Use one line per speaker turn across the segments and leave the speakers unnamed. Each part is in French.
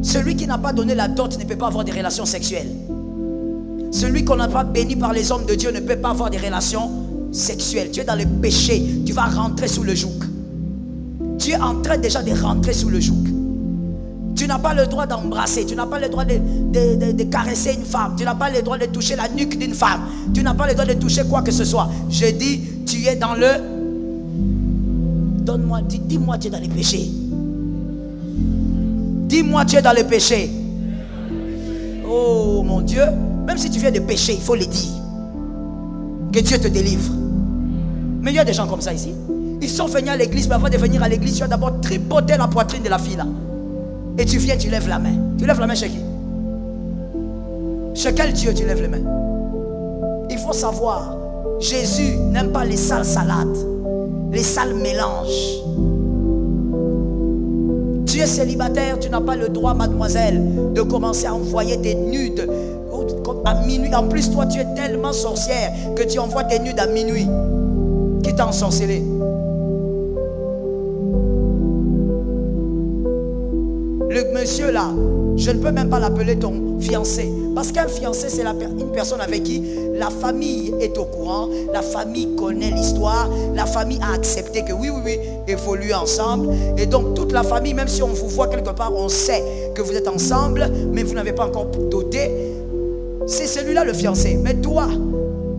Celui qui n'a pas donné la dot ne peut pas avoir des relations sexuelles. Celui qu'on n'a pas béni par les hommes de Dieu ne peut pas avoir des relations sexuelles. Tu es dans le péché, tu vas rentrer sous le joug. Tu es en train déjà de rentrer sous le joug. Tu n'as pas le droit d'embrasser, tu n'as pas le droit de caresser une femme, tu n'as pas le droit de toucher la nuque d'une femme, tu n'as pas le droit de toucher quoi que ce soit. Je dis, tu es dans le... Donne-moi, dis-moi tu es dans le péché. Dis-moi tu es dans le péché. Oh mon Dieu, même si tu viens de pécher, il faut le dire. Que Dieu te délivre. Mais il y a des gens comme ça ici. Ils sont venus à l'église, mais avant de venir à l'église, tu as d'abord tripoté la poitrine de la fille là. Et tu viens, tu lèves la main. Tu lèves la main chez qui? Chez quel Dieu tu lèves les mains? Il faut savoir, Jésus n'aime pas les sales salades, les sales mélanges. Tu es célibataire, tu n'as pas le droit, mademoiselle, de commencer à envoyer des nudes à minuit. En plus, toi, tu es tellement sorcière que tu envoies des nudes à minuit. Qui t'a ensorcelé? Le monsieur là, je ne peux même pas l'appeler ton fiancé. Parce qu'un fiancé, c'est une personne avec qui la famille est au courant, la famille connaît l'histoire, la famille a accepté que oui, évoluer ensemble. Et donc toute la famille, même si on vous voit quelque part, on sait que vous êtes ensemble, mais vous n'avez pas encore doté. C'est celui-là le fiancé. Mais toi,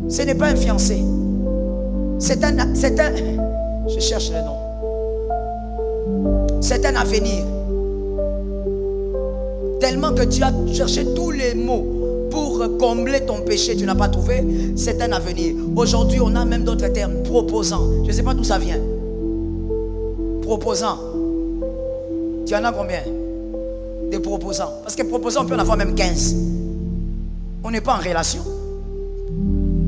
ce n'est pas un fiancé. C'est un... Je cherche le nom. C'est un avenir. Tellement que tu as cherché tous les mots pour combler ton péché, tu n'as pas trouvé, c'est un avenir. Aujourd'hui, on a même d'autres termes, proposant. Je ne sais pas d'où ça vient. Proposant. Tu en as combien? Des proposants. Parce que proposant, on peut en avoir même 15. On n'est pas en relation.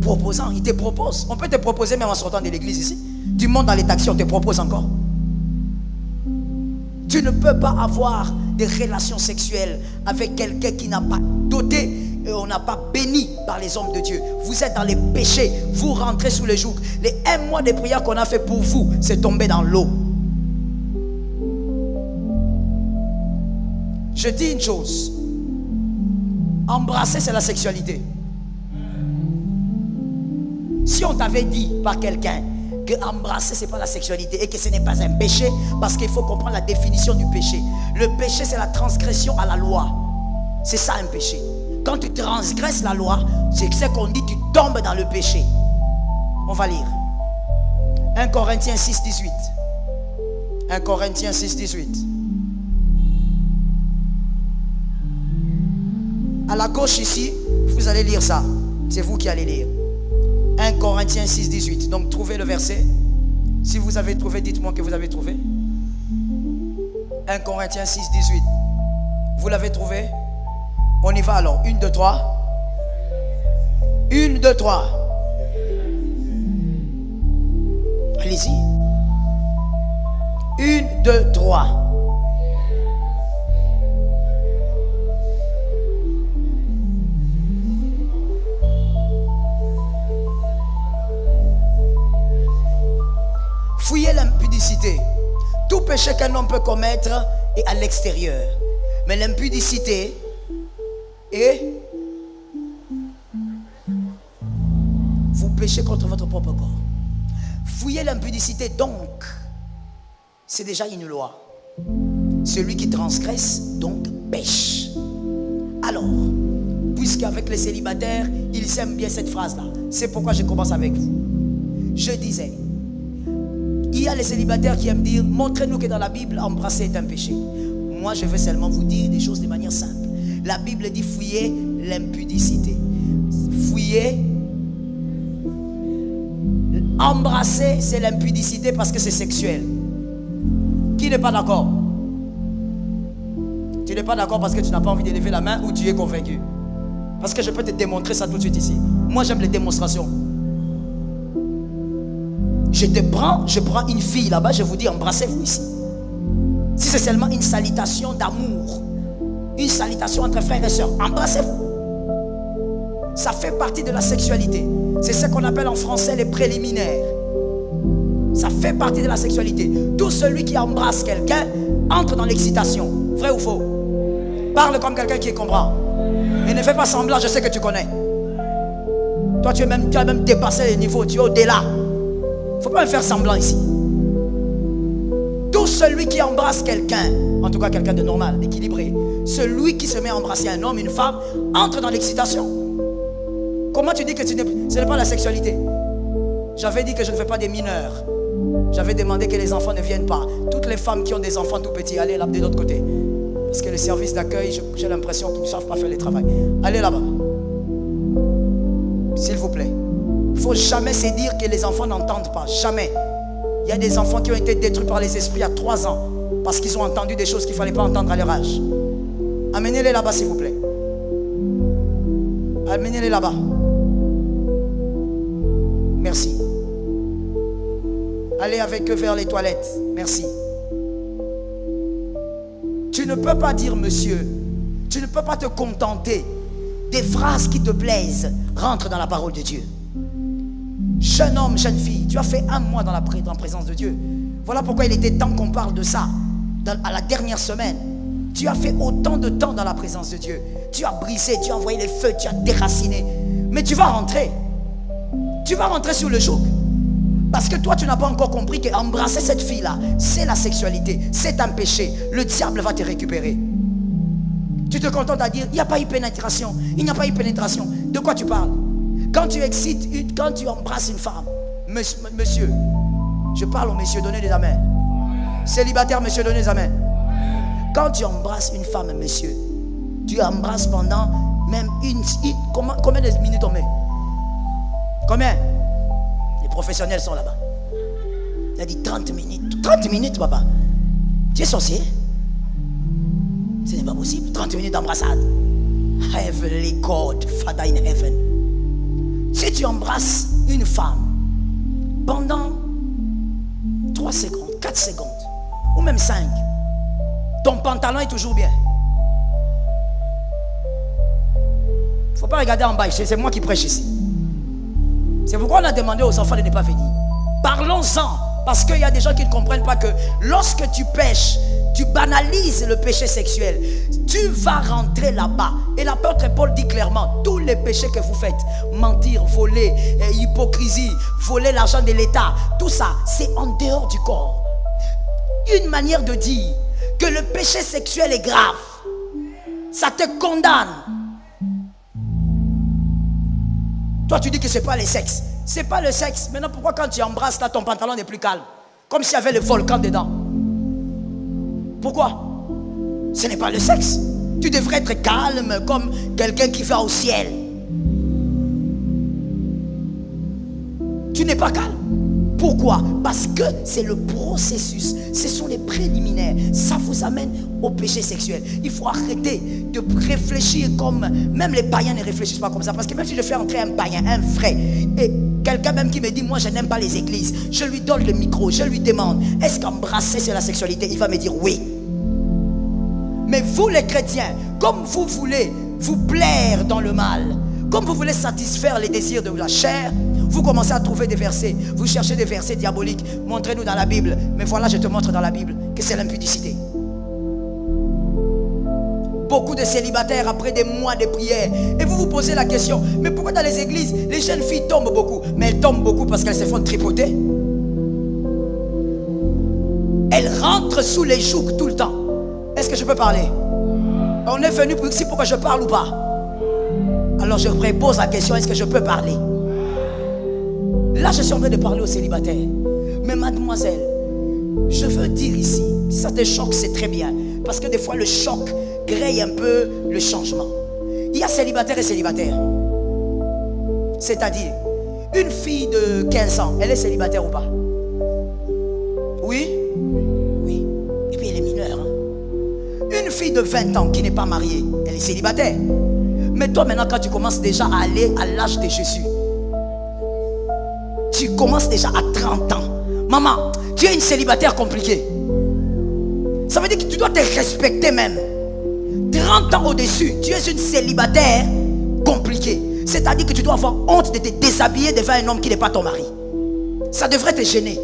Proposant, il te propose. On peut te proposer même en sortant de l'église ici. Tu montes dans les taxis, on te propose encore. Tu ne peux pas avoir des relations sexuelles avec quelqu'un qui n'a pas doté et on n'a pas béni par les hommes de Dieu. Vous êtes dans les péchés, vous rentrez sous le joug. Les 1 mois de prière qu'on a fait pour vous, c'est tombé dans l'eau. Je dis une chose, embrasser c'est la sexualité. Si on t'avait dit par quelqu'un que embrasser c'est pas la sexualité et que ce n'est pas un péché, parce qu'il faut comprendre la définition du péché. Le péché c'est la transgression à la loi. C'est ça un péché. Quand tu transgresses la loi, c'est ce qu'on dit, tu tombes dans le péché. On va lire 1 Corinthiens 6, 18. 1 Corinthiens 6, 18. À la gauche ici, vous allez lire ça. C'est vous qui allez lire 1 Corinthiens 6, 18. Donc trouvez le verset. Si vous avez trouvé, dites-moi que vous avez trouvé. 1 Corinthiens 6, 18. Vous l'avez trouvé? On y va alors. 1, 2, 3. 1, 2, 3. Allez-y. 1, 2, 3. Fouillez l'impudicité. Tout péché qu'un homme peut commettre est à l'extérieur. Mais l'impudicité est... Vous péchez contre votre propre corps. Fouillez l'impudicité donc. C'est déjà une loi. Celui qui transgresse donc pêche. Alors, puisqu'avec les célibataires, ils aiment bien cette phrase-là. C'est pourquoi je commence avec vous. Je disais... Il y a les célibataires qui aiment dire, montrez-nous que dans la Bible, embrasser est un péché. Moi, je veux seulement vous dire des choses de manière simple. La Bible dit, fouillez l'impudicité. Fouillez. Embrasser, c'est l'impudicité parce que c'est sexuel. Qui n'est pas d'accord? Tu n'es pas d'accord parce que tu n'as pas envie de lever la main ou tu es convaincu? Parce que je peux te démontrer ça tout de suite ici. Moi, j'aime les démonstrations. Je prends une fille là-bas, je vous dis embrassez-vous ici. Si c'est seulement une salutation d'amour, une salutation entre frères et sœurs, embrassez-vous. Ça fait partie de la sexualité. C'est ce qu'on appelle en français les préliminaires. Ça fait partie de la sexualité. Tout celui qui embrasse quelqu'un entre dans l'excitation. Vrai ou faux? Parle comme quelqu'un qui comprend. Et ne fais pas semblant, je sais que tu connais. Toi, tu as même dépassé les niveaux, tu es au-delà. Il ne faut pas me faire semblant ici. Tout celui qui embrasse quelqu'un, en tout cas quelqu'un de normal, d'équilibré, celui qui se met à embrasser un homme, une femme, entre dans l'excitation. Comment tu dis que ce n'est pas la sexualité? J'avais dit que je ne fais pas des mineurs. J'avais demandé que les enfants ne viennent pas. Toutes les femmes qui ont des enfants tout petits, allez là de l'autre côté. Parce que le service d'accueil, j'ai l'impression qu'ils ne savent pas faire le travail. Allez là-bas. S'il vous plaît. Il ne faut jamais se dire que les enfants n'entendent pas. Jamais. Il y a des enfants qui ont été détruits par les esprits il y a 3 ans. Parce qu'ils ont entendu des choses qu'il ne fallait pas entendre à leur âge. Amenez-les là-bas s'il vous plaît. Amenez-les là-bas. Merci. Allez avec eux vers les toilettes. Merci. Tu ne peux pas dire monsieur. Tu ne peux pas te contenter des phrases qui te plaisent. Rentre dans la parole de Dieu. Jeune homme, jeune fille, tu as fait 1 mois dans la présence de Dieu. Voilà pourquoi il était temps qu'on parle de ça à la dernière semaine. Tu as fait autant de temps dans la présence de Dieu. Tu as brisé, tu as envoyé les feux, tu as déraciné. Mais tu vas rentrer. Tu vas rentrer sur le joug. Parce que toi, tu n'as pas encore compris qu'embrasser cette fille-là, c'est la sexualité, c'est un péché. Le diable va te récupérer. Tu te contentes à dire, il n'y a pas eu pénétration. Il n'y a pas eu pénétration. De quoi tu parles? Quand tu excites, quand tu embrasses une femme, monsieur, je parle au monsieur, donnez des amens. Célibataire, monsieur, donnez des amens. Quand tu embrasses une femme, monsieur, tu embrasses pendant même combien de minutes on met? Combien? Les professionnels sont là-bas. Il a dit 30 minutes. 30 minutes, papa. Tu es sorcier? Ce n'est pas possible. 30 minutes d'embrassade. Heavenly God, Father in heaven. Si tu embrasses une femme pendant 3 secondes, 4 secondes, ou même 5, ton pantalon est toujours bien. Il ne faut pas regarder en bas, c'est moi qui prêche ici. C'est pourquoi on a demandé aux enfants de ne pas venir. Parlons-en, parce qu'il y a des gens qui ne comprennent pas que lorsque tu pêches, tu banalises le péché sexuel. Tu vas rentrer là-bas. Et l'apôtre Paul dit clairement, tous les péchés que vous faites, mentir, voler, hypocrisie, voler l'argent de l'État, tout ça, c'est en dehors du corps. Une manière de dire que le péché sexuel est grave. Ça te condamne. Toi, tu dis que ce n'est pas le sexe. Ce n'est pas le sexe. Maintenant, pourquoi quand tu embrasses là, ton pantalon n'est plus calme? Comme s'il y avait le volcan dedans. Pourquoi? Ce n'est pas le sexe. Tu devrais être calme comme quelqu'un qui va au ciel. Tu n'es pas calme. Pourquoi? Parce que c'est le processus. Ce sont les préliminaires. Ça vous amène au péché sexuel. Il faut arrêter de réfléchir comme... Même les païens ne réfléchissent pas comme ça. Parce que même si je fais entrer un païen, un vrai, et quelqu'un même qui me dit, moi je n'aime pas les églises, je lui donne le micro, je lui demande, est-ce qu'embrasser c'est la sexualité? Il va me dire oui. Mais vous les chrétiens, comme vous voulez vous plaire dans le mal, comme vous voulez satisfaire les désirs de la chair, vous commencez à trouver des versets. Vous cherchez des versets diaboliques. Montrez-nous dans la Bible. Mais voilà, je te montre dans la Bible que c'est l'impudicité. Beaucoup de célibataires après des mois de prière. Et vous vous posez la question, mais pourquoi dans les églises, les jeunes filles tombent beaucoup? Mais elles tombent beaucoup parce qu'elles se font tripoter. Elles rentrent sous les jougs tout le temps. Est-ce que je peux parler? On est venu ici pour que je parle ou pas? Alors je repose la question, est-ce que je peux parler? Là, je suis en train de parler aux célibataires. Mais mademoiselle, je veux dire ici, si ça te choque, c'est très bien. Parce que des fois, le choc grille un peu le changement. Il y a célibataire et célibataire. C'est-à-dire, une fille de 15 ans, elle est célibataire ou pas? Oui? Oui. Et puis elle est mineure. Hein? Une fille de 20 ans qui n'est pas mariée, elle est célibataire. Mais toi maintenant, quand tu commences déjà à aller à l'âge de Jésus, tu commences déjà à 30 ans. Maman, tu es une célibataire compliquée. Ça veut dire que tu dois te respecter même. 30 ans au-dessus, tu es une célibataire compliquée. C'est-à-dire que tu dois avoir honte de te déshabiller devant un homme qui n'est pas ton mari. Ça devrait te gêner.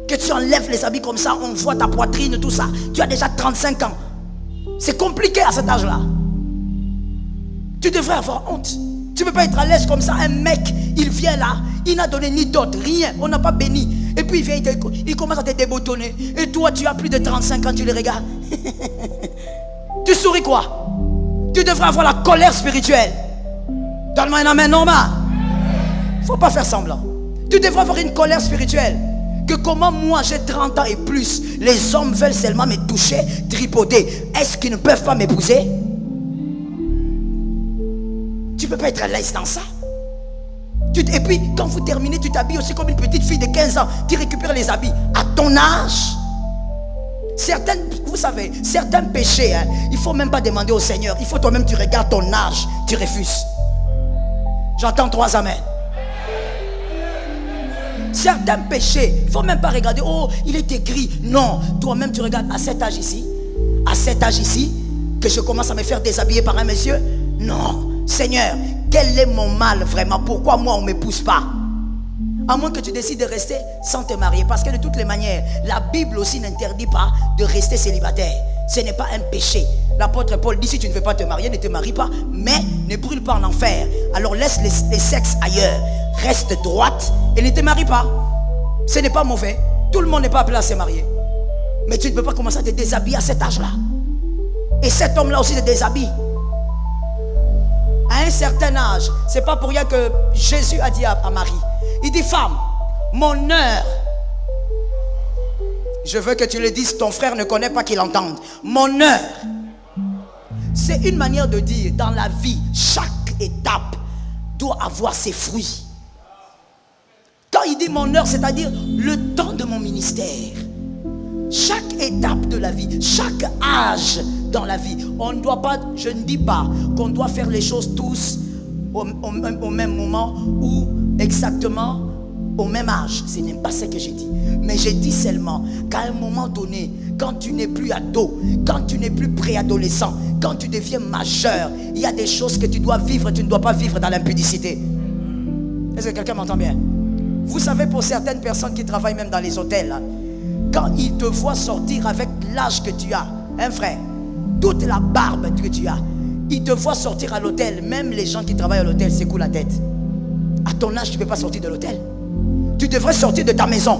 Que tu enlèves les habits comme ça, on voit ta poitrine, tout ça. Tu as déjà 35 ans. C'est compliqué à cet âge-là. Tu devrais avoir honte. Tu ne peux pas être à l'aise comme ça. Un mec, il vient là, il n'a donné ni dot, rien. On n'a pas béni. Et puis il vient, il commence à te déboutonner. Et toi, tu as plus de 35 ans, tu le regardes. Tu souris quoi? Tu devrais avoir la colère spirituelle. Donne-moi un amen normal. Il ne faut pas faire semblant. Tu devrais avoir une colère spirituelle. Que comment moi j'ai 30 ans et plus, les hommes veulent seulement me toucher, tripoter. Est-ce qu'ils ne peuvent pas m'épouser? Tu ne peux pas être à l'aise dans ça. Et puis quand vous terminez, tu t'habilles aussi comme une petite fille de 15 ans. Tu récupères les habits. À ton âge, vous savez, certains péchés, hein, il ne faut même pas demander au Seigneur. Il faut toi-même, tu regardes ton âge, tu refuses. J'entends 3 amens. Certains péchés, il ne faut même pas regarder, oh, il est écrit. Non, toi-même tu regardes à cet âge ici, que je commence à me faire déshabiller par un monsieur. Non, Seigneur, quel est mon mal vraiment? Pourquoi moi on ne me pousse pas? À moins que tu décides de rester sans te marier. Parce que de toutes les manières, la Bible aussi n'interdit pas de rester célibataire. Ce n'est pas un péché. L'apôtre Paul dit, si tu ne veux pas te marier, ne te marie pas, mais ne brûle pas en enfer. Alors laisse les sexes ailleurs. Reste droite et ne te marie pas. Ce n'est pas mauvais. Tout le monde n'est pas appelé à se marier. Mais tu ne peux pas commencer à te déshabiller à cet âge-là. Et cet homme-là aussi se déshabille. À un certain âge, c'est pas pour rien que Jésus a dit à Marie, il dit, femme, mon heure, je veux que tu le dises, ton frère ne connaît pas qu'il entende. Mon heure, c'est une manière de dire, dans la vie, chaque étape doit avoir ses fruits. Quand il dit mon heure, c'est-à-dire le temps de mon ministère. Chaque étape de la vie, chaque âge dans la vie, on ne doit pas, je ne dis pas qu'on doit faire les choses tous au même moment ou exactement au même âge. Ce n'est pas ce que j'ai dit. Mais j'ai dit seulement qu'à un moment donné, quand tu n'es plus ado, quand tu n'es plus préadolescent, quand tu deviens majeur, il y a des choses que tu dois vivre, tu ne dois pas vivre dans l'impudicité. Est-ce que quelqu'un m'entend bien? Vous savez, pour certaines personnes qui travaillent même dans les hôtels, hein, quand ils te voient sortir avec l'âge que tu as, hein frère, toute la barbe que tu as, ils te voient sortir à l'hôtel. Même les gens qui travaillent à l'hôtel secouent la tête. À ton âge, tu ne peux pas sortir de l'hôtel. Tu devrais sortir de ta maison.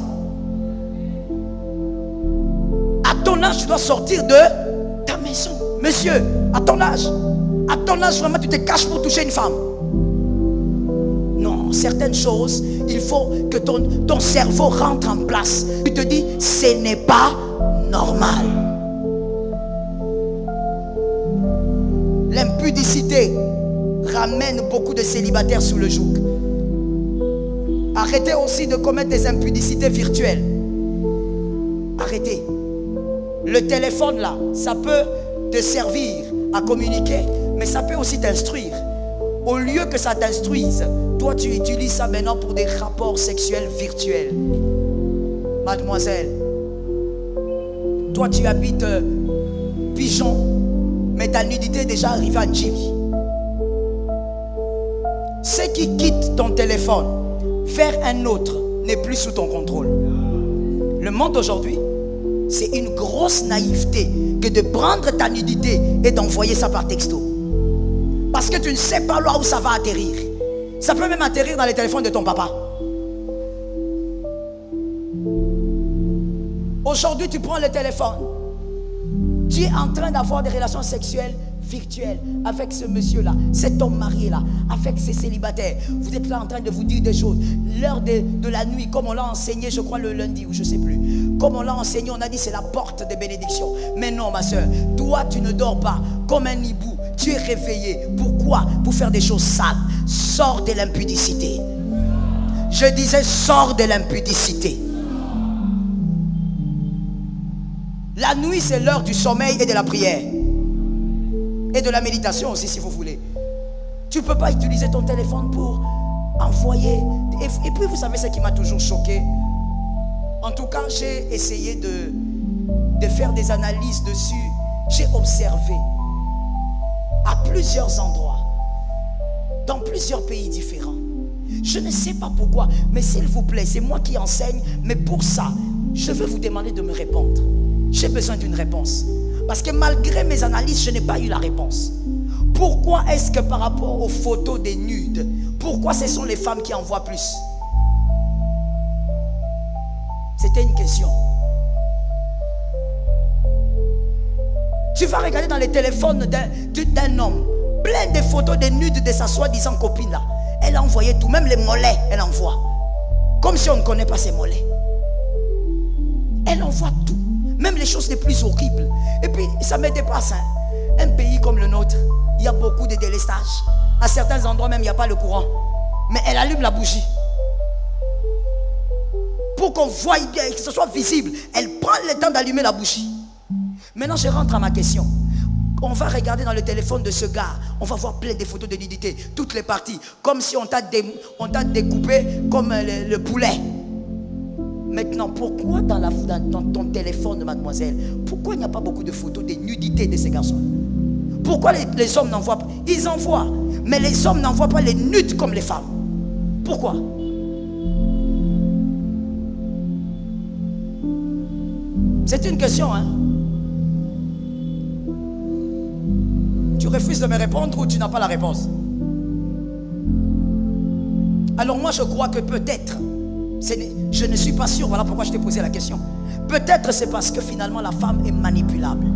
À ton âge, tu dois sortir de ta maison. Monsieur, à ton âge, vraiment, tu te caches pour toucher une femme. Non, certaines choses, il faut que ton cerveau rentre en place. Tu te dis, ce n'est pas normal. L'impudicité ramène beaucoup de célibataires sous le joug. Arrêtez aussi de commettre des impudicités virtuelles. Arrêtez. Le téléphone là, ça peut te servir à communiquer, mais ça peut aussi t'instruire. Au lieu que ça t'instruise, toi tu utilises ça maintenant pour des rapports sexuels virtuels. Mademoiselle, toi tu habites Pigeon, mais ta nudité est déjà arrivée à Djibouti. Ce qui quitte ton téléphone vers un autre n'est plus sous ton contrôle. Le monde aujourd'hui, c'est une grosse naïveté que de prendre ta nudité et d'envoyer ça par texto. Parce que tu ne sais pas là où ça va atterrir. Ça peut même atterrir dans les téléphones de ton papa. Aujourd'hui, tu prends le téléphone. Tu es en train d'avoir des relations sexuelles virtuelles avec ce monsieur-là, cet homme marié-là, avec ces célibataires. Vous êtes là en train de vous dire des choses. L'heure de la nuit, comme on l'a enseigné, je crois le lundi ou je ne sais plus. Comme on l'a enseigné, on a dit c'est la porte des bénédictions. Mais non, ma soeur, toi tu ne dors pas comme un hibou. Tu es réveillé. Pourquoi? Pour faire des choses sales. Sors de l'impudicité. Je disais, sors de l'impudicité. La nuit, c'est l'heure du sommeil et de la prière. Et de la méditation aussi, si vous voulez. Tu ne peux pas utiliser ton téléphone pour envoyer. Et puis, vous savez ce qui m'a toujours choqué. En tout cas, j'ai essayé de faire des analyses dessus. J'ai observé à plusieurs endroits, dans plusieurs pays différents. Je ne sais pas pourquoi, mais s'il vous plaît, c'est moi qui enseigne. Mais pour ça, je vais vous demander de me répondre. J'ai besoin d'une réponse. Parce que malgré mes analyses, je n'ai pas eu la réponse. Pourquoi est-ce que par rapport aux photos des nudes, pourquoi ce sont les femmes qui en voient plus? C'était une question. Tu vas regarder dans les téléphones d'un homme, plein de photos de nudes de sa soi-disant copine là. Elle a envoyé tout, même les mollets, elle envoie. Comme si on ne connaît pas ses mollets. Elle envoie tout, même les choses les plus horribles. Et puis ça me dépasse. Un pays comme le nôtre, il y a beaucoup de délestage. À certains endroits même, il n'y a pas le courant. Mais elle allume la bougie. Pour qu'on voie bien, que ce soit visible, elle prend le temps d'allumer la bougie. Maintenant, je rentre à ma question. On va regarder dans le téléphone de ce gars. On va voir plein de photos de nudité. Toutes les parties. Comme si on t'a découpé comme le poulet. Maintenant, pourquoi dans ton téléphone, mademoiselle, pourquoi il n'y a pas beaucoup de photos de nudité de ces garçons? Pourquoi les hommes n'envoient pas? Ils envoient. Mais les hommes n'envoient pas les nudes comme les femmes. Pourquoi? C'est une question, hein? Tu refuses de me répondre ou tu n'as pas la réponse? Alors moi je crois que peut-être, je ne suis pas sûr, voilà pourquoi je t'ai posé la question. Peut-être c'est parce que finalement la femme est manipulable.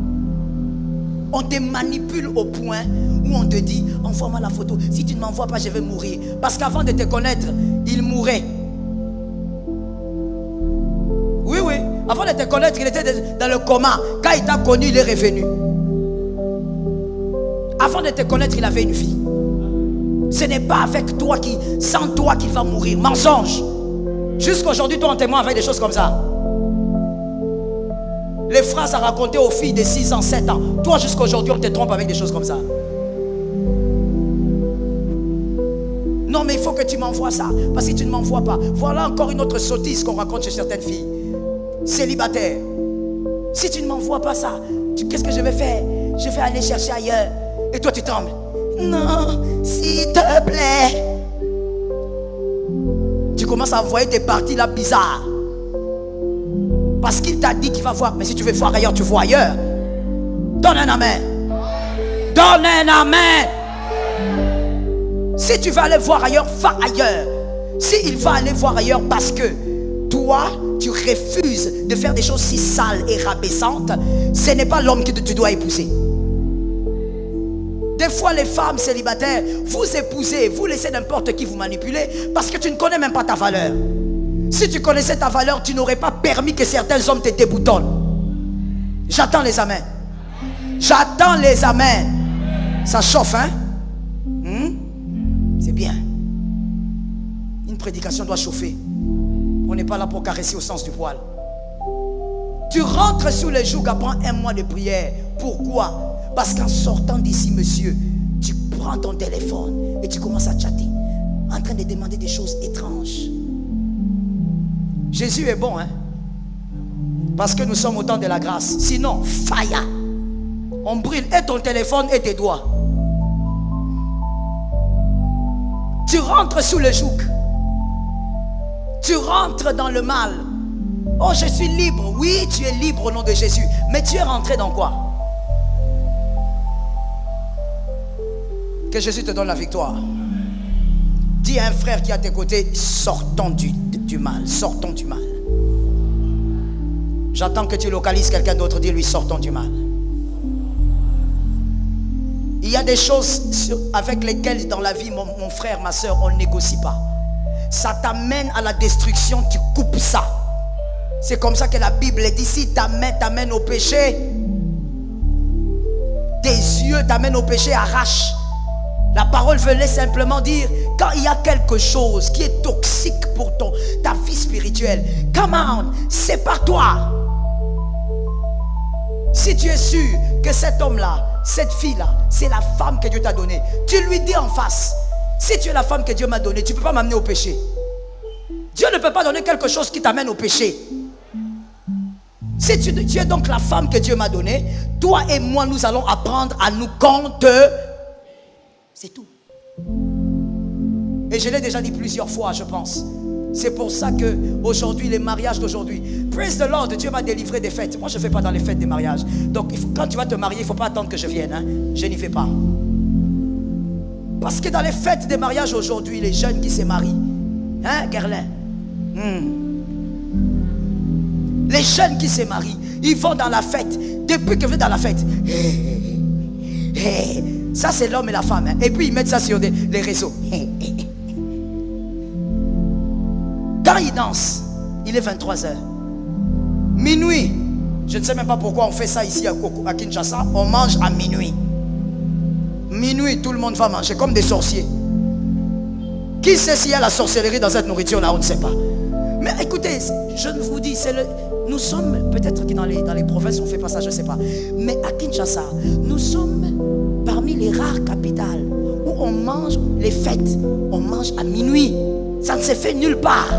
On te manipule au point où on te dit, envoie-moi la photo. Si tu ne m'envoies pas, je vais mourir. Parce qu'avant de te connaître, il mourait. Oui, oui. Avant de te connaître, il était dans le coma. Quand il t'a connu, il est revenu. Avant de te connaître, il avait une vie. Ce n'est pas avec toi sans toi qu'il va mourir. Mensonge. Jusqu'aujourd'hui, toi, on témoigne avec des choses comme ça. Les phrases à raconter aux filles de 6 ans, 7 ans. Toi, jusqu'aujourd'hui, on te trompe avec des choses comme ça. Non, mais il faut que tu m'envoies ça. Parce que tu ne m'envoies pas. Voilà encore une autre sottise qu'on raconte chez certaines filles. Célibataires. Si tu ne m'envoies pas ça, qu'est-ce que je vais faire? Je vais aller chercher ailleurs. Et toi, tu trembles. Non, s'il te plaît. Tu commences à envoyer des parties là bizarres. Parce qu'il t'a dit qu'il va voir. Mais si tu veux voir ailleurs, tu vois ailleurs. Donne un amen. Donne un amen. Si tu veux aller voir ailleurs, va ailleurs. S'il va aller voir ailleurs parce que toi, tu refuses de faire des choses si sales et rabaissantes, ce n'est pas l'homme que tu dois épouser. Des fois, les femmes célibataires, vous épousez, vous laissez n'importe qui vous manipuler parce que tu ne connais même pas ta valeur. Si tu connaissais ta valeur, tu n'aurais pas permis que certains hommes te déboutonnent. J'attends les amens. J'attends les amens. Ça chauffe, hein? C'est bien. Une prédication doit chauffer. On n'est pas là pour caresser au sens du poil. Tu rentres sous les jougs après un mois de prière. Pourquoi? Parce qu'en sortant d'ici, monsieur, tu prends ton téléphone et tu commences à chatter, en train de demander des choses étranges. Jésus est bon, hein? Parce que nous sommes au temps de la grâce. Sinon, fire. On brûle et ton téléphone et tes doigts. Tu rentres sous le joug. Tu rentres dans le mal. Oh, je suis libre. Oui, tu es libre au nom de Jésus. Mais tu es rentré dans quoi? Que Jésus te donne la victoire. Dis à un frère qui est à tes côtés, sortons du mal, sortons du mal. J'attends que tu localises quelqu'un d'autre, dis-lui, sortons du mal. Il y a des choses avec lesquelles dans la vie, mon frère, ma soeur, on ne négocie pas. Ça t'amène à la destruction, tu coupes ça. C'est comme ça que la Bible dit, si ta main t'amène au péché, tes yeux t'amènent au péché, arrache. La parole venait simplement dire, quand il y a quelque chose qui est toxique pour ta vie spirituelle, come on, sépare-toi. Si tu es sûr que cet homme-là, cette fille-là, c'est la femme que Dieu t'a donnée, tu lui dis en face, si tu es la femme que Dieu m'a donnée, tu ne peux pas m'amener au péché. Dieu ne peut pas donner quelque chose qui t'amène au péché. Si tu es donc la femme que Dieu m'a donnée, toi et moi, nous allons apprendre à nous compter. C'est tout. Et je l'ai déjà dit plusieurs fois, je pense. C'est pour ça que aujourd'hui, les mariages d'aujourd'hui, praise the Lord, Dieu m'a délivré des fêtes. Moi, je ne fais pas dans les fêtes des mariages. Donc, quand tu vas te marier, il ne faut pas attendre que je vienne. Hein. Je n'y fais pas. Parce que dans les fêtes des mariages aujourd'hui, les jeunes qui se marient, hein, Gerlin, les jeunes qui se marient, ils vont dans la fête. Depuis que vous êtes dans la fête, ça c'est l'homme et la femme. Hein. Et puis ils mettent ça sur les réseaux. Quand ils dansent, il est 23h. Minuit, je ne sais même pas pourquoi on fait ça ici à Kinshasa. On mange à minuit. Minuit, tout le monde va manger comme des sorciers. Qui sait s'il y a la sorcellerie dans cette nourriture-là? On ne sait pas. Mais écoutez, je vous dis, nous sommes, peut-être que dans les provinces on ne fait pas ça, je ne sais pas. Mais à Kinshasa, nous sommes parmi les rares capitales où on mange les fêtes. On mange à minuit. Ça ne se fait nulle part.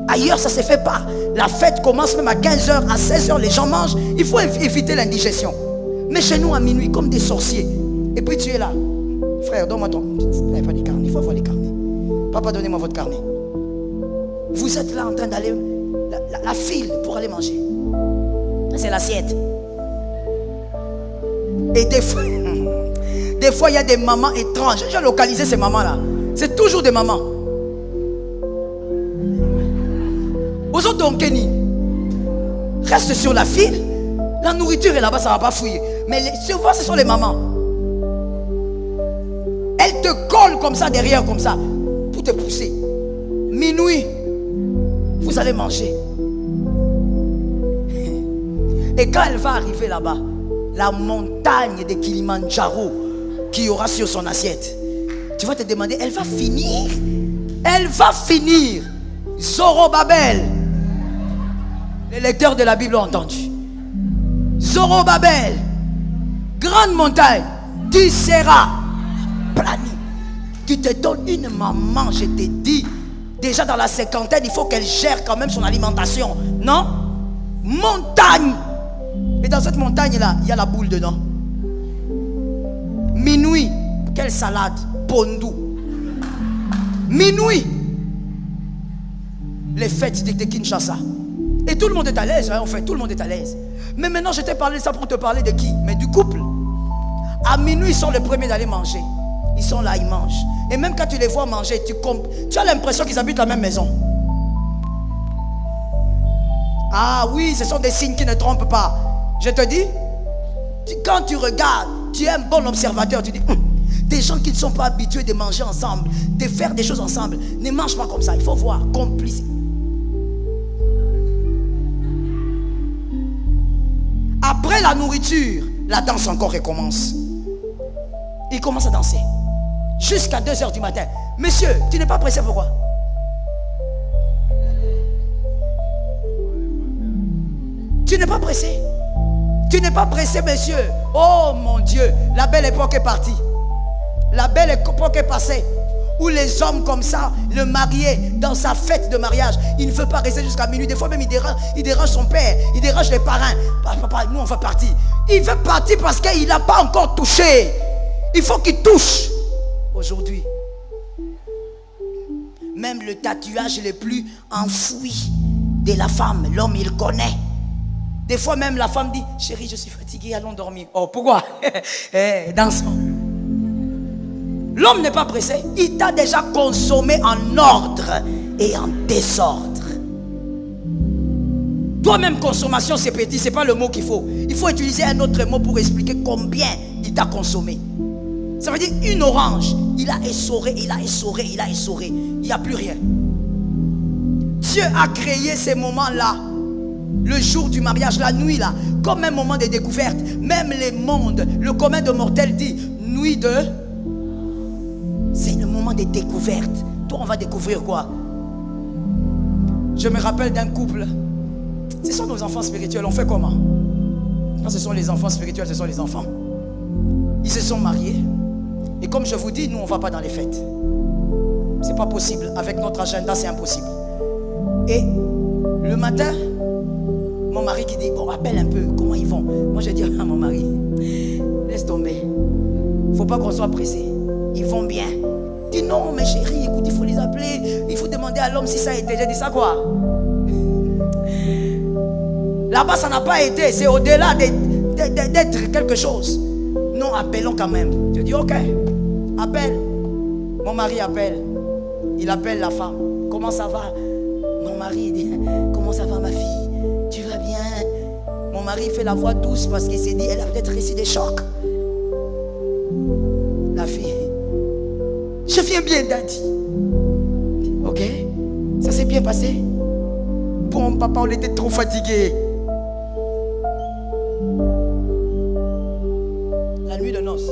Ailleurs, ça ne se fait pas. La fête commence même à 15h, à 16h, les gens mangent. Il faut éviter l'indigestion. Mais chez nous, à minuit, comme des sorciers. Et puis tu es là. Frère, donne-moi ton... Il n'y a pas de carnet, il faut avoir les carnets. Papa, donnez-moi votre carnet. Vous êtes là en train d'aller... La file pour aller manger. C'est l'assiette. Et des fois, il y a des mamans étranges. J'ai localisé ces mamans-là. C'est toujours des mamans. Aux autres, donc, Kenny, reste sur la file. La nourriture est là-bas, ça ne va pas fouiller. Mais souvent, ce sont les mamans. Elles te collent comme ça, derrière, comme ça, pour te pousser. Minuit, vous allez manger. Et quand elle va arriver là-bas, la montagne de Kilimandjaro qu'il y aura sur son assiette, tu vas te demander, elle va finir? Elle va finir. Zorobabel. Les lecteurs de la Bible ont entendu. Zorobabel, grande montagne, tu seras plani. Tu te donnes une maman, je te dis. Déjà dans la cinquantaine, il faut qu'elle gère quand même son alimentation. Non? Montagne. Et dans cette montagne-là, il y a la boule dedans. Minuit, quelle salade? Pondou. Minuit, les fêtes de Kinshasa. Et tout le monde est à l'aise, hein, en fait, tout le monde est à l'aise. Mais maintenant, je t'ai parlé de ça pour te parler de qui? Mais du couple. À minuit, ils sont les premiers d'aller manger. Ils sont là, ils mangent. Et même quand tu les vois manger, tu as l'impression qu'ils habitent la même maison. Ah oui, ce sont des signes qui ne trompent pas. Je te dis, quand tu regardes, tu es un bon observateur, tu dis, des gens qui ne sont pas habitués de manger ensemble, de faire des choses ensemble, ne mangent pas comme ça. Il faut voir, complice. Après la nourriture, la danse encore recommence. Il commence à danser. Jusqu'à 2h du matin. Monsieur, tu n'es pas pressé, pourquoi? Tu n'es pas pressé? Tu n'es pas pressé, monsieur? Oh mon Dieu, la belle époque est partie. La belle époque est passée. Où les hommes comme ça, le marié, dans sa fête de mariage, il ne veut pas rester jusqu'à minuit. Des fois même il dérange son père, il dérange les parrains. Papa, nous on va partir. Il veut partir parce qu'il n'a pas encore touché. Il faut qu'il touche. Aujourd'hui, même le tatouage le plus enfoui de la femme, l'homme il connaît. Des fois même la femme dit, chérie je suis fatiguée, allons dormir. Oh pourquoi? Dansons. L'homme n'est pas pressé. Il t'a déjà consommé en ordre et en désordre. Toi-même, consommation, c'est petit. Ce n'est pas le mot qu'il faut. Il faut utiliser un autre mot pour expliquer combien il t'a consommé. Ça veut dire une orange. Il a essoré, il a essoré, il a essoré. Il n'y a plus rien. Dieu a créé ces moments-là. Le jour du mariage, la nuit là. Comme un moment de découverte. Même les mondes, le commun de mortels dit nuit de... C'est le moment de découverte. Toi, on va découvrir quoi? Je me rappelle d'un couple. Ce sont nos enfants spirituels. On fait comment? Quand ce sont les enfants spirituels, ce sont les enfants. Ils se sont mariés. Et comme je vous dis, nous, on ne va pas dans les fêtes. C'est pas possible. Avec notre agenda, c'est impossible. Et le matin, mon mari qui dit, bon, appelle un peu, comment ils vont? Moi, je dis à mon mari, laisse tomber. Il ne faut pas qu'on soit pressé. Ils vont bien. Dis non, mais chérie, écoute, il faut les appeler. Il faut demander à l'homme si ça a été. J'ai dit ça quoi? Là-bas, ça n'a pas été. C'est au-delà d'être quelque chose. Non, appelons quand même. Je dis ok, appelle. Mon mari appelle. Il appelle la femme. Comment ça va? Mon mari dit, comment ça va ma fille? Tu vas bien? Mon mari fait la voix douce parce qu'il s'est dit, elle a peut-être reçu des chocs. La fille, je viens bien, daddy. Ok, ça s'est bien passé. Bon, papa, on était trop fatigués. La nuit de noces,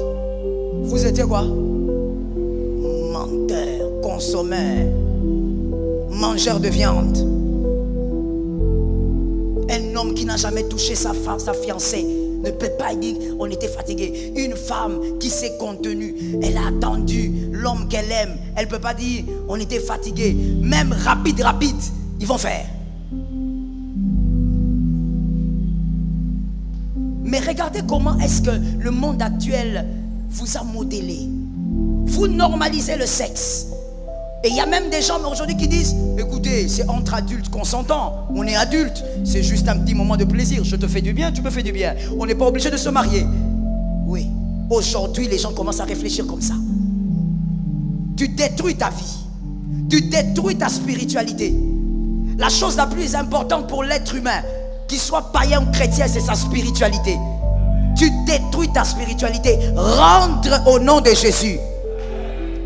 vous étiez quoi? Menteur, consommeur, mangeur de viande. Un homme qui n'a jamais touché sa fiancée ne peut pas dire on était fatigué. Une femme qui s'est contenue, elle a attendu l'homme qu'elle aime. Elle ne peut pas dire on était fatigué. Même rapide, ils vont faire. Mais regardez comment est-ce que le monde actuel vous a modélé. Vous normalisez le sexe. Et il y a même des gens aujourd'hui qui disent, écoutez, c'est entre adultes consentants. On est adultes, c'est juste un petit moment de plaisir. Je te fais du bien, tu me fais du bien. On n'est pas obligé de se marier. Oui, aujourd'hui les gens commencent à réfléchir comme ça. Tu détruis ta vie. Tu détruis ta spiritualité. La chose la plus importante pour l'être humain, qu'il soit païen ou chrétien, c'est sa spiritualité. Tu détruis ta spiritualité. Rentre au nom de Jésus.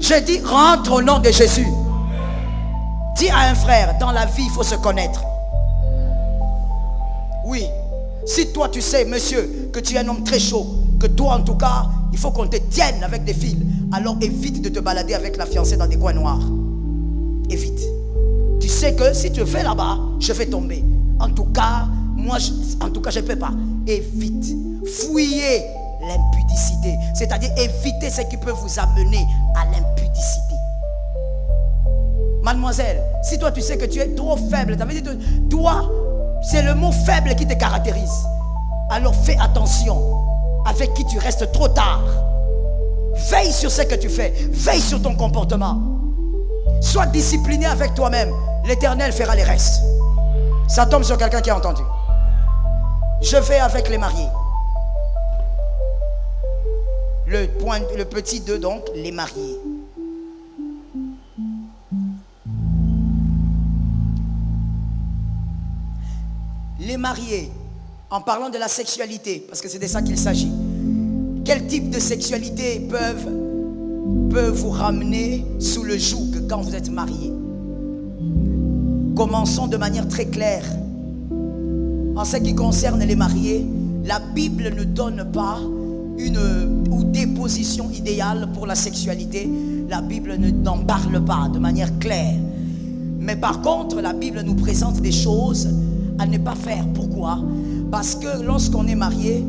Je dis rentre au nom de Jésus. Dis à un frère, dans la vie il faut se connaître. Oui. Si toi tu sais, monsieur, que tu es un homme très chaud, que toi en tout cas, il faut qu'on te tienne avec des fils, alors évite de te balader avec la fiancée dans des coins noirs. Évite. Tu sais que si tu fais là-bas, je vais tomber. En tout cas, moi, je ne peux pas. Évite. Fouillez l'impudicité. C'est-à-dire évitez ce qui peut vous amener à l'impudicité. Mademoiselle, si toi tu sais que tu es trop faible, ça veut dire que toi, c'est le mot faible qui te caractérise. Alors fais attention avec qui tu restes trop tard. Veille sur ce que tu fais. Veille sur ton comportement. Sois discipliné avec toi-même. L'Éternel fera les restes. Ça tombe sur quelqu'un qui a entendu. Je vais avec les mariés. Le petit 2 donc, les mariés. Les mariés, en parlant de la sexualité, parce que c'est de ça qu'il s'agit. Quel type de sexualité peut vous ramener sous le joug quand vous êtes mariés? Commençons de manière très claire. En ce qui concerne les mariés, la Bible ne donne pas une ou des positions idéales pour la sexualité. La Bible n'en parle pas de manière claire. Mais par contre, la Bible nous présente des choses à ne pas faire. Pourquoi? Parce que lorsqu'on est marié,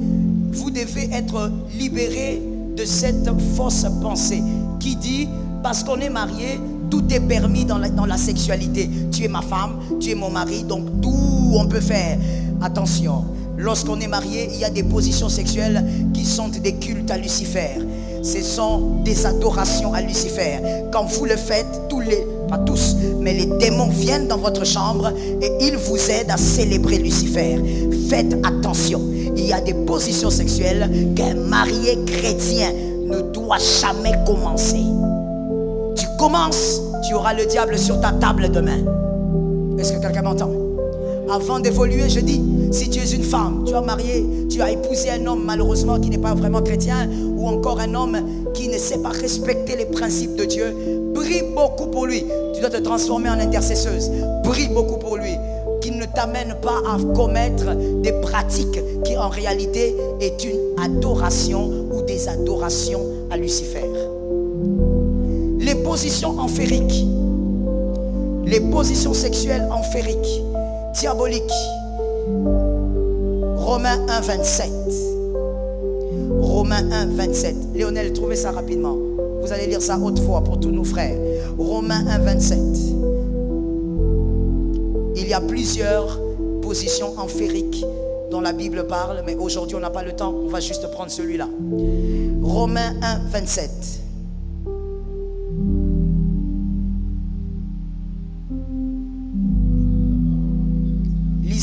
vous devez être libéré de cette fausse pensée qui dit, parce qu'on est marié, tout est permis dans la sexualité. Tu es ma femme, tu es mon mari, donc tout on peut faire. Attention, lorsqu'on est marié, il y a des positions sexuelles qui sont des cultes à Lucifer. Ce sont des adorations à Lucifer. Quand vous le faites, pas tous, mais les démons viennent dans votre chambre et ils vous aident à célébrer Lucifer. Faites attention, il y a des positions sexuelles qu'un marié chrétien ne doit jamais commencer. Tu commences, tu auras le diable sur ta table demain. Est-ce que quelqu'un m'entend? Avant d'évoluer, je dis, si tu es une femme, tu as marié, tu as épousé un homme malheureusement qui n'est pas vraiment chrétien, ou encore un homme qui ne sait pas respecter les principes de Dieu, prie beaucoup pour lui. Tu dois te transformer en intercesseuse. Prie beaucoup pour lui, qu'il ne t'amène pas à commettre des pratiques qui en réalité est une adoration ou des adorations à Lucifer. Les positions amphériques, les positions sexuelles amphériques, diaboliques. Romains 1, 27. Romains 1, 27. Léonel, trouvez ça rapidement. Vous allez lire ça haute voix pour tous nos frères. Romains 1, 27. Il y a plusieurs positions amphériques dont la Bible parle, mais aujourd'hui on n'a pas le temps, on va juste prendre celui-là. Romains 1, 27.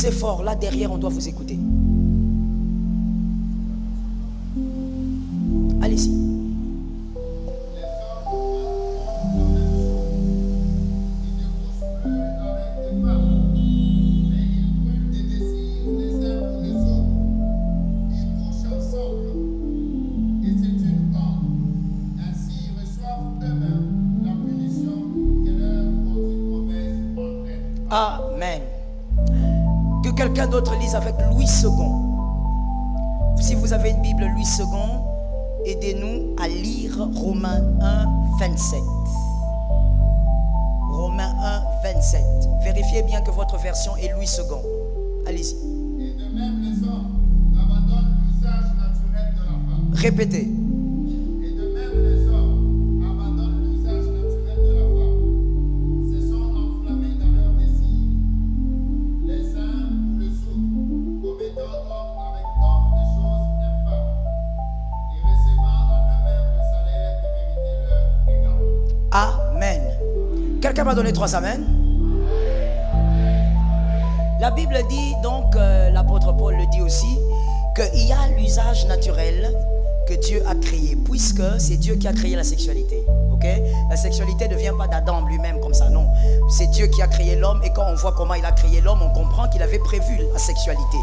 Poussez fort, là derrière, on doit vous écouter. Allez-y. Amen. Que quelqu'un d'autre lise avec Louis II. Si vous avez une Bible Louis II, aidez-nous à lire Romains 1, 27. Romains 1, 27. Vérifiez bien que votre version est Louis II. Allez-y.
Et de même, les hommes abandonnent l'usage naturel de la femme.
Répétez.
Et de même, les hommes abandonnent l'usage naturel de la femme. Se sont enflammés dans leurs désirs, les uns pour les autres, commettant homme avec homme des choses infâmes, et recevant en eux-mêmes le salaire qui méritait leur égard.
Amen. Quelqu'un m'a donné 3 amen. La Bible dit donc, l'apôtre Paul le dit aussi, qu'il y a l'usage naturel que Dieu a créé, puisque c'est Dieu qui a créé la sexualité. Ok? La sexualité ne vient pas d'Adam lui-même comme ça, non. C'est Dieu qui a créé l'homme, et quand on voit comment il a créé l'homme, on comprend qu'il avait prévu la sexualité.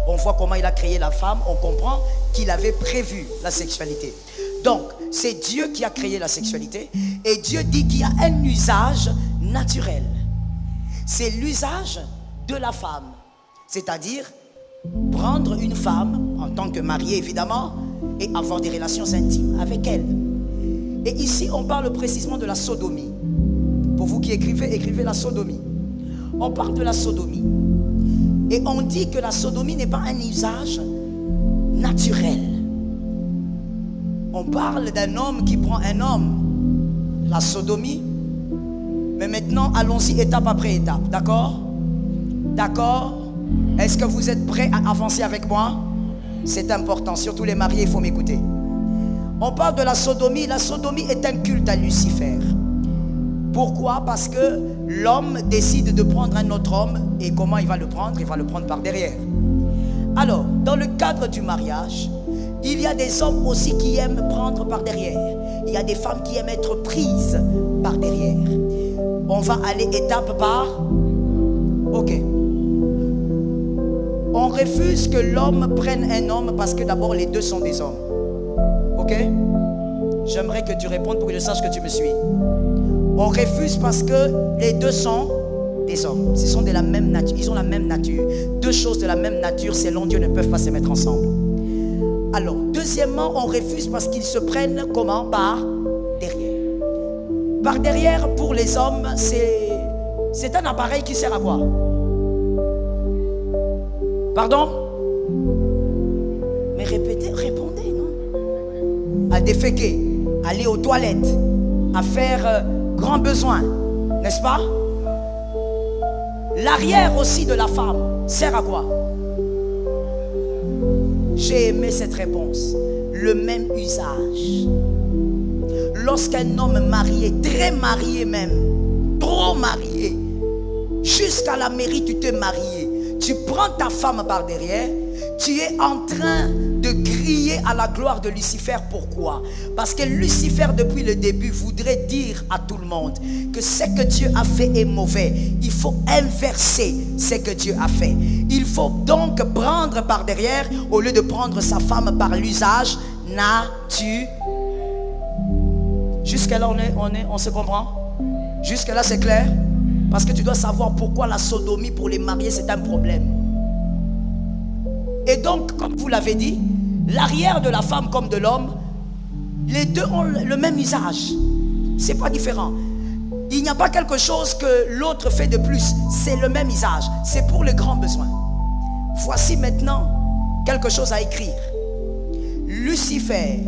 On voit comment il a créé la femme, on comprend qu'il avait prévu la sexualité. Donc, c'est Dieu qui a créé la sexualité, et Dieu dit qu'il y a un usage naturel. C'est l'usage de la femme, c'est-à-dire prendre une femme en tant que mariée évidemment et avoir des relations intimes avec elle. Et ici on parle précisément de la sodomie. Pour vous qui écrivez, écrivez la sodomie. On parle de la sodomie et on dit que la sodomie n'est pas un usage naturel. On parle d'un homme qui prend un homme, la sodomie. Mais maintenant allons-y étape après étape, d'accord? D'accord? Est-ce que vous êtes prêts à avancer avec moi? C'est important, surtout les mariés, il faut m'écouter. On parle de la sodomie. La sodomie est un culte à Lucifer. Pourquoi? Parce que l'homme décide de prendre un autre homme. Et comment il va le prendre? Il va le prendre par derrière. Alors, dans le cadre du mariage, il y a des hommes aussi qui aiment prendre par derrière. Il y a des femmes qui aiment être prises par derrière. On va aller étape par... Ok. On refuse que l'homme prenne un homme parce que d'abord les deux sont des hommes. Ok? J'aimerais que tu répondes pour que je sache que tu me suis. On refuse parce que les deux sont des hommes. Ce sont de la même nature. Ils ont la même nature. Deux choses de la même nature, selon Dieu, ne peuvent pas se mettre ensemble. Alors, deuxièmement, on refuse parce qu'ils se prennent comment? Par derrière. Par derrière, pour les hommes, c'est un appareil qui sert à quoi? Pardon? Mais répétez, répondez, non? À déféquer, aller aux toilettes, à faire grands besoins, n'est-ce pas? L'arrière aussi de la femme sert à quoi? J'ai aimé cette réponse. Le même usage. Lorsqu'un homme marié, très marié même, trop marié, jusqu'à la mairie tu t'es marié, tu prends ta femme par derrière, tu es en train de crier à la gloire de Lucifer. Pourquoi? Parce que Lucifer depuis le début voudrait dire à tout le monde que ce que Dieu a fait est mauvais. Il faut inverser ce que Dieu a fait. Il faut donc prendre par derrière au lieu de prendre sa femme par l'usage naturel. Jusqu'à là on se comprend? Jusqu'à là c'est clair? Parce que tu dois savoir pourquoi la sodomie pour les mariés c'est un problème. Et donc, comme vous l'avez dit, l'arrière de la femme comme de l'homme, les deux ont le même usage. C'est pas différent. Il n'y a pas quelque chose que l'autre fait de plus. C'est le même usage. C'est pour les grands besoins. Voici maintenant quelque chose à écrire. Lucifer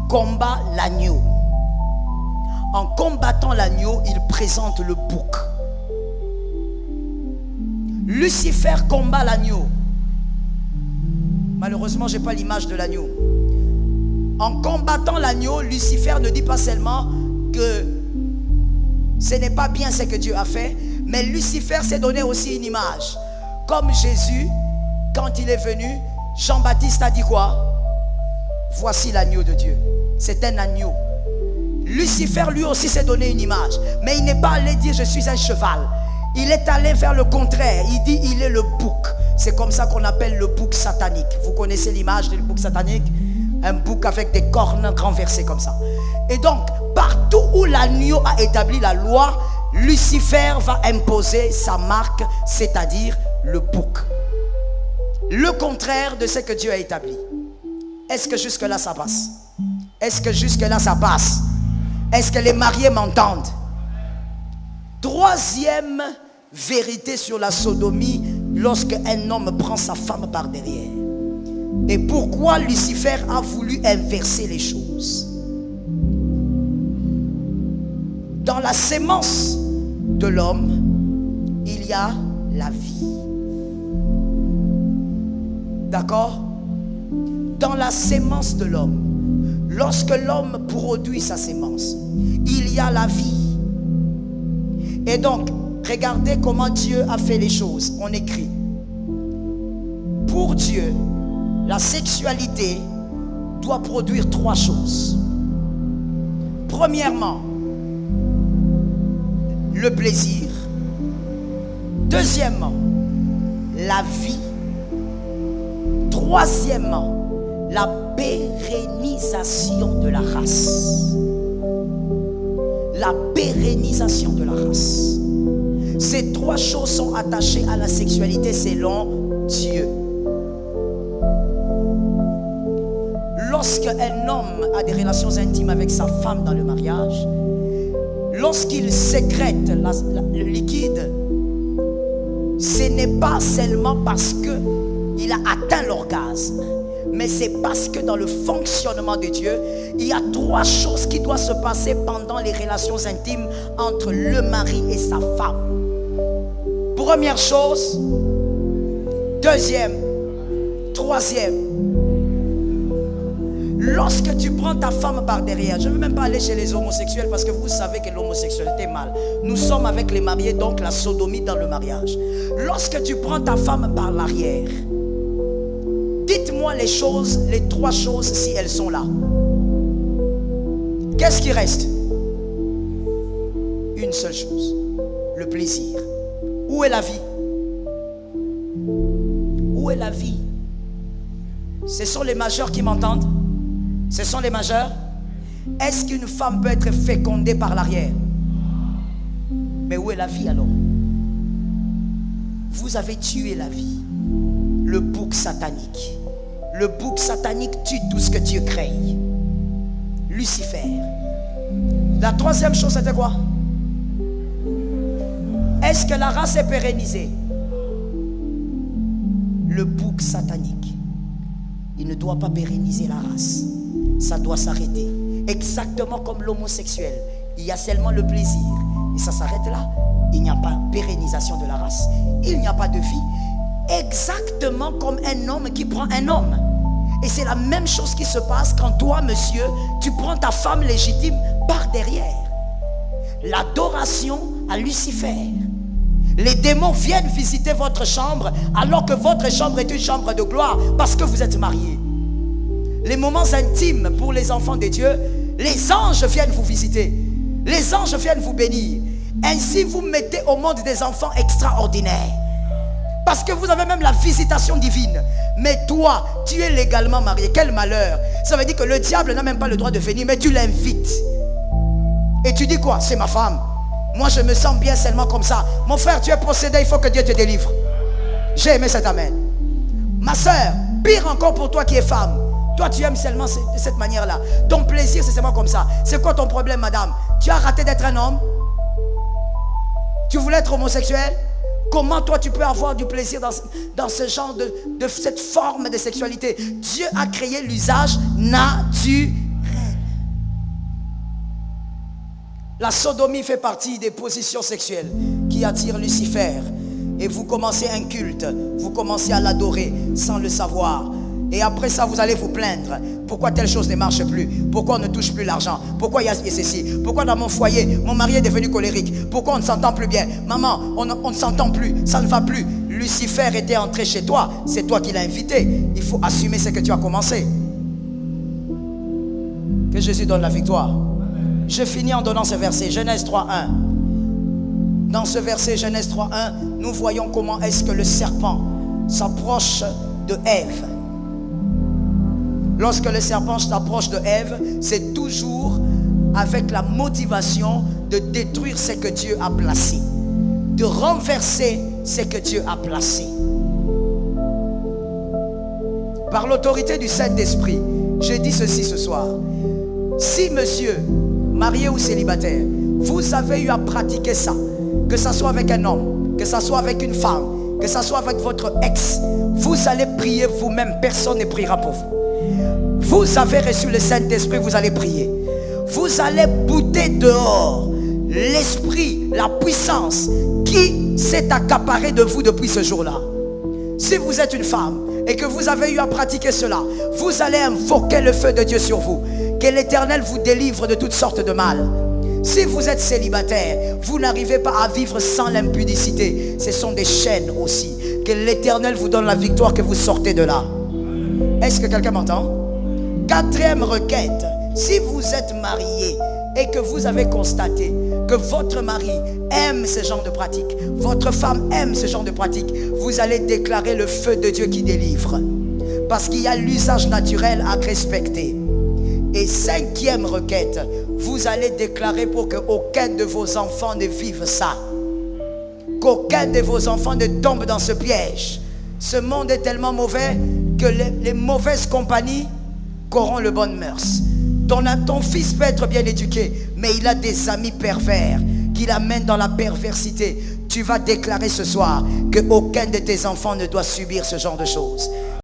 combat l'agneau. En combattant l'agneau, il présente le bouc. Lucifer combat l'agneau. Malheureusement, je n'ai pas l'image de l'agneau. En combattant l'agneau, Lucifer ne dit pas seulement que ce n'est pas bien ce que Dieu a fait, mais Lucifer s'est donné aussi une image. comme Jésus, quand il est venu, Jean-Baptiste a dit quoi? Voici l'agneau de Dieu. C'est un agneau. Lucifer lui aussi s'est donné une image, mais il n'est pas allé dire je suis un cheval. Il est allé vers le contraire. Il dit il est le bouc. C'est comme ça qu'on appelle le bouc satanique. Vous connaissez l'image du bouc satanique? Un bouc avec des cornes renversées comme ça. Et donc, partout où l'agneau a établi la loi, Lucifer va imposer sa marque, c'est-à-dire le bouc. Le contraire de ce que Dieu a établi. Est-ce que jusque-là ça passe? Est-ce que jusque-là ça passe? Est-ce que les mariés m'entendent? Troisième vérité sur la sodomie, lorsque un homme prend sa femme par derrière. Et pourquoi Lucifer a voulu inverser les choses? Dans la sémence de l'homme, il y a la vie. D'accord? Dans la sémence de l'homme, lorsque l'homme produit sa sémence, il y a la vie. Et donc, regardez comment Dieu a fait les choses. On écrit: pour Dieu, la sexualité doit produire trois choses. Premièrement, le plaisir. Deuxièmement, la vie. Troisièmement, la pérennisation de la race. La pérennisation de la race. Ces trois choses sont attachées à la sexualité selon Dieu. Lorsqu'un homme a des relations intimes avec sa femme dans le mariage, lorsqu'il sécrète le liquide, ce n'est pas seulement parce qu'il a atteint l'orgasme, mais c'est parce que dans le fonctionnement de Dieu, il y a trois choses qui doivent se passer pendant les relations intimes entre le mari et sa femme. Première chose, deuxième, troisième. Lorsque tu prends ta femme par derrière, je ne veux même pas aller chez les homosexuels parce que vous savez que l'homosexualité est mal. Nous sommes avec les mariés, donc la sodomie dans le mariage. Lorsque tu prends ta femme par l'arrière, dites-moi les choses, les trois choses si elles sont là. Qu'est-ce qui reste? Une seule chose, le plaisir. Où est la vie? Où est la vie? Ce sont les majeurs qui m'entendent? Ce sont les majeurs? Est-ce qu'une femme peut être fécondée par l'arrière? Mais où est la vie alors? Vous avez tué la vie. Le bouc satanique. Le bouc satanique tue tout ce que Dieu crée. Lucifer. La troisième chose, c'était quoi? Est-ce que la race est pérennisée? Le bouc satanique, il ne doit pas pérenniser la race. Ça doit s'arrêter. Exactement comme l'homosexuel. Il y a seulement le plaisir. Et ça s'arrête là. Il n'y a pas de pérennisation de la race. Il n'y a pas de vie. Exactement comme un homme qui prend un homme. Et c'est la même chose qui se passe quand toi, monsieur, tu prends ta femme légitime par derrière. L'adoration à Lucifer. Les démons viennent visiter votre chambre alors que votre chambre est une chambre de gloire parce que vous êtes mariés. Les moments intimes pour les enfants de Dieu, les anges viennent vous visiter. Les anges viennent vous bénir. Ainsi vous mettez au monde des enfants extraordinaires. Parce que vous avez même la visitation divine. Mais toi, tu es légalement marié. Quel malheur. Ça veut dire que le diable n'a même pas le droit de venir, mais tu l'invites. Et tu dis quoi? C'est ma femme. Moi je me sens bien seulement comme ça. Mon frère, tu es possédé, il faut que Dieu te délivre. J'ai aimé cet amen. Ma soeur, pire encore pour toi qui es femme. Toi tu aimes seulement de cette manière-là. Ton plaisir c'est seulement comme ça. C'est quoi ton problème, madame? Tu as raté d'être un homme? Tu voulais être homosexuel? Comment toi tu peux avoir du plaisir dans ce genre de cette forme de sexualité? Dieu a créé l'usage naturel. La sodomie fait partie des positions sexuelles qui attirent Lucifer. Et vous commencez un culte, vous commencez à l'adorer sans le savoir. Et après ça, vous allez vous plaindre. Pourquoi telle chose ne marche plus? Pourquoi on ne touche plus l'argent? Pourquoi il y a ceci? Pourquoi dans mon foyer, mon mari est devenu colérique? Pourquoi on ne s'entend plus bien? Maman, on ne s'entend plus, ça ne va plus. Lucifer était entré chez toi, c'est toi qui l'as invité. Il faut assumer ce que tu as commencé. Que Jésus donne la victoire. Je finis en donnant ce verset, Genèse 3.1. Dans ce verset, Genèse 3.1, nous voyons comment est-ce que le serpent s'approche de Ève. Lorsque le serpent s'approche de Ève, c'est toujours avec la motivation de détruire ce que Dieu a placé, de renverser ce que Dieu a placé. Par l'autorité du Saint-Esprit, je dis ceci ce soir. Si monsieur, marié ou célibataire, vous avez eu à pratiquer ça, que ce soit avec un homme, que ce soit avec une femme, que ce soit avec votre ex, vous allez prier vous-même, personne ne priera pour vous. Vous avez reçu le Saint-Esprit, vous allez prier. Vous allez bouter dehors l'esprit, la puissance qui s'est accaparé de vous depuis ce jour-là. Si vous êtes une femme et que vous avez eu à pratiquer cela, vous allez invoquer le feu de Dieu sur vous. Que l'Éternel vous délivre de toutes sortes de mal. Si vous êtes célibataire, vous n'arrivez pas à vivre sans l'impudicité. Ce sont des chaînes aussi. Que l'Éternel vous donne la victoire, que vous sortez de là. Est-ce que quelqu'un m'entend? Quatrième requête. Si vous êtes marié et que vous avez constaté que votre mari aime ce genre de pratique, votre femme aime ce genre de pratique, vous allez déclarer le feu de Dieu qui délivre. Parce qu'il y a l'usage naturel à respecter. Et cinquième requête, vous allez déclarer pour qu'aucun de vos enfants ne vive ça. Qu'aucun de vos enfants ne tombe dans ce piège. Ce monde est tellement mauvais que les mauvaises compagnies corrompent le bonnes mœurs. Ton fils peut être bien éduqué, mais il a des amis pervers qui l'amènent dans la perversité. Tu vas déclarer ce soir qu'aucun de tes enfants ne doit subir ce genre de choses.